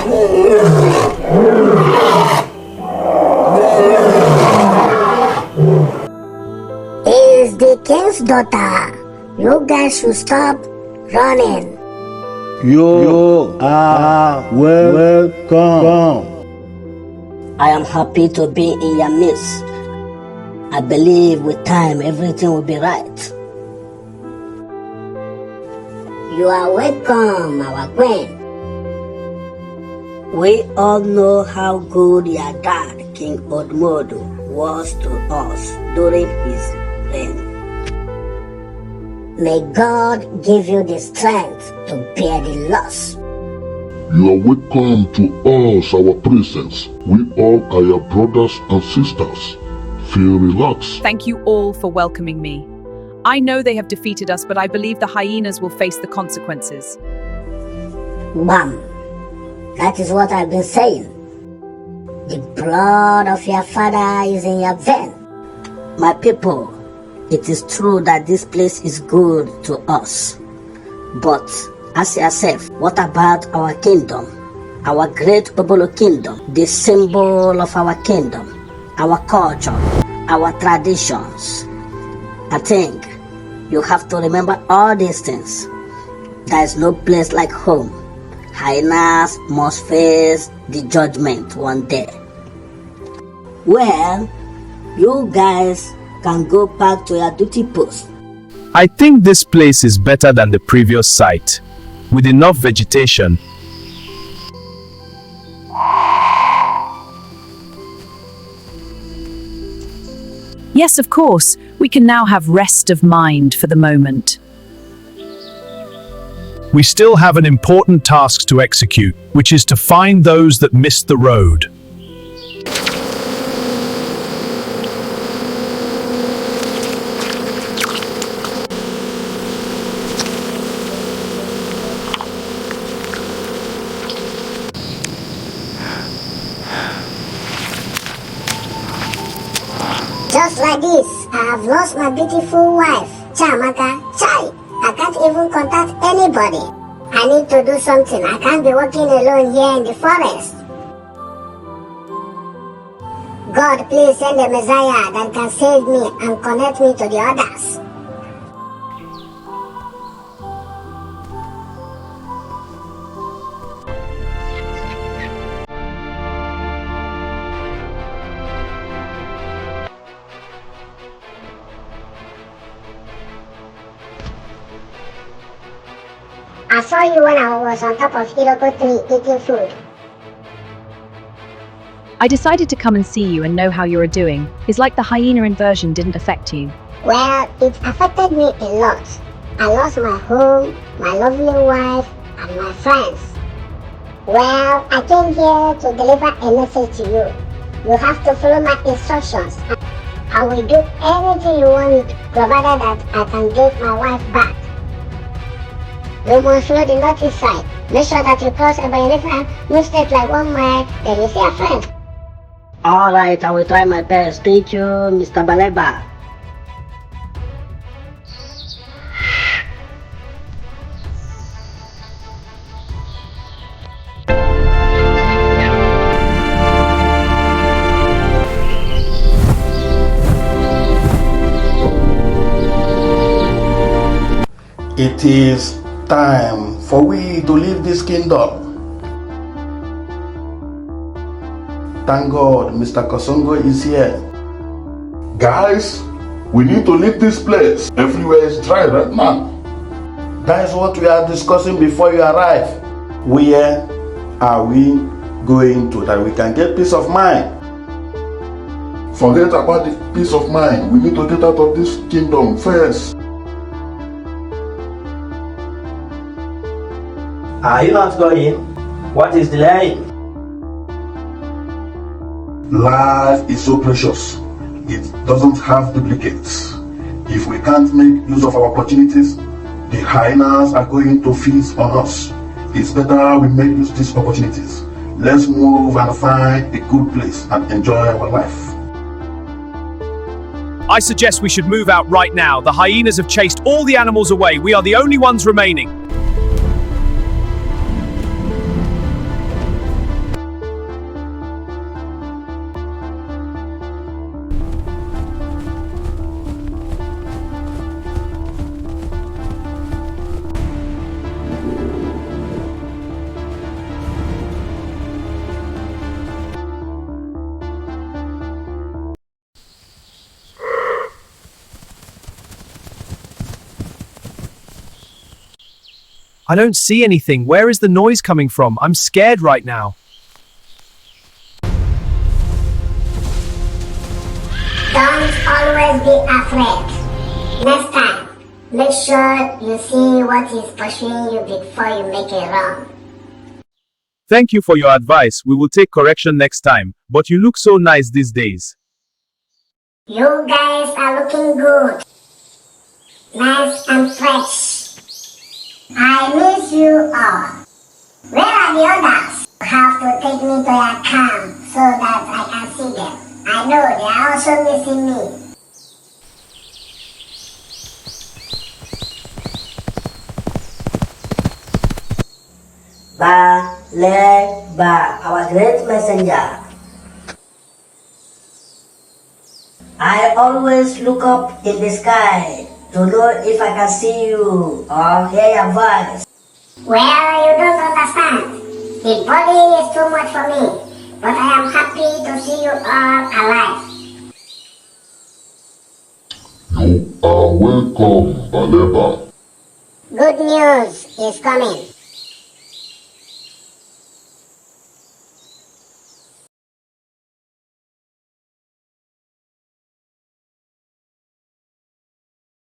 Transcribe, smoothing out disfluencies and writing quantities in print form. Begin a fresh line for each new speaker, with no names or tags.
Is the king's daughter. You guys should stop running.
You are welcome.
I am happy to be in your midst. I believe with time everything will be right.
You are welcome, our queen.
We all know how good your dad, King Odmodo, was to us during his reign.
May God give you the strength to bear the loss.
You are welcome to us, our presence. We all are your brothers and sisters. Feel relaxed.
Thank you all for welcoming me. I know they have defeated us, but I believe the hyenas will face the consequences.
Bam! That is what I've been saying. The blood of your father is in your vein.
My people, it is true that this place is good to us. But ask yourself, what about our kingdom? Our great Obolo kingdom, the symbol of our kingdom, our culture, our traditions. I think you have to remember all these things. There is no place like home. Hyenas must face the judgment one day. Well, you guys can go back to your duty post.
I think this place is better than the previous site, with enough vegetation.
Yes, of course, we can now have rest of mind for the moment.
We still have an important task to execute, which is to find those that missed the road.
Just like this, I have lost my beautiful wife, Chamaka. Chai! I can't even contact anybody. I need to do something. I can't be walking alone here in the forest. God, please send a Messiah that can save me and connect me to the others. I saw you when I was on top of Iroko tree eating food.
I decided to come and see you and know how you are doing. It's like the hyena inversion didn't affect you.
Well, it affected me a lot. I lost my home, my lovely wife, and my friends. Well, I came here to deliver a message to you. You have to follow my instructions. I will do anything you want, provided that I can get my wife back. You must follow the northeast side. Make sure that you cross a Bayanifa, move straight like 1 mile, then you see a friend.
Alright, I will try my best. Thank you, Mr. Baleba.
It is time for we to leave this kingdom. Thank God Mr. Kosongo is here.
Guys, we need to leave this place. Everywhere is dry right now.
That is what we are discussing before you arrive. Where are we going to that we can get peace of mind?
Forget about the peace of mind. We need to get out of this kingdom first.
Are you not going? What is delaying?
Life is so precious. It doesn't have duplicates. If we can't make use of our opportunities, the hyenas are going to feast on us. It's better we make use of these opportunities. Let's move and find a good place and enjoy our life.
I suggest we should move out right now. The hyenas have chased all the animals away. We are the only ones remaining. I don't see anything. Where is the noise coming from? I'm scared right now.
Don't always be afraid. Next time, make sure you see what is pursuing you before you make a wrong.
Thank you for your advice. We will take correction next time. But you look so nice these days.
You guys are looking good. Nice and fresh. I miss you all. Where are the others? You have to take me to your camp so that I can see them. I know they are also missing me.
Ba, our great messenger. I always look up in the sky to know if I can see you or hear your voice.
Well, you don't understand. The body is too much for me, but I am happy to see you all alive.
You are welcome, Baleba.
Good news is coming.